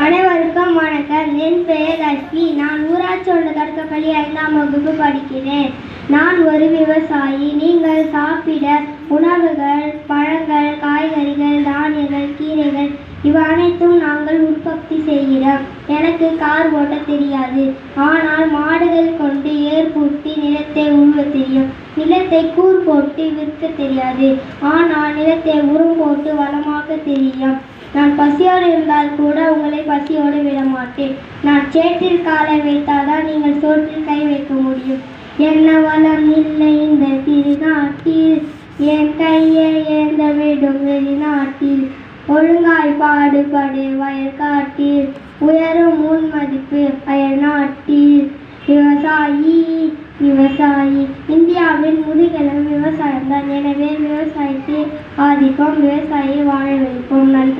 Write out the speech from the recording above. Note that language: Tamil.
அனைவருக்கும் வணக்கம். என் பெயர் ரஷ்மி. நான் ஊராட்சி ஒன்று தொடக்கப்பள்ளி 5ஆம் வகுப்பு படிக்கிறேன். நான் ஒரு விவசாயி. நீங்கள் சாப்பிட உணவுகள், பழங்கள், காய்கறிகள், தானியங்கள், கீரைகள் இவை அனைத்தும் நாங்கள் உற்பத்தி செய்கிறோம். எனக்கு கார் ஓட்ட தெரியாது. ஆனால் மாடுகள் கொண்டு ஏர் பூட்டி நிலத்தை உழுவ தெரியும். நிலத்தை கூர் போட்டு விற்க தெரியாது. ஆனால் நிலத்தை உரம் போட்டு வளமாக்க தெரியும். நான் பசியோடு இருந்தால் கூட உங்களை பசியோடு விட மாட்டேன். நான் சேற்றில் காலை வைத்தால்தான் நீங்கள் சோற்றில் கை வைக்க முடியும். என்ன வளம் இல்லை இந்த திருநாட்டில், என் கையை ஏந்த விடும் வெளிநாட்டில். ஒழுங்காய் பாடுபடு வயற்காட்டில், உயரும் முன் மதிப்பு அயல் நாட்டில். விவசாயி விவசாயி இந்தியாவின் முதுகெலும்பு விவசாயம்தான். எனவே விவசாயத்தை ஆதிக்கம், விவசாயியை வாழ வைப்போம். நன்றி.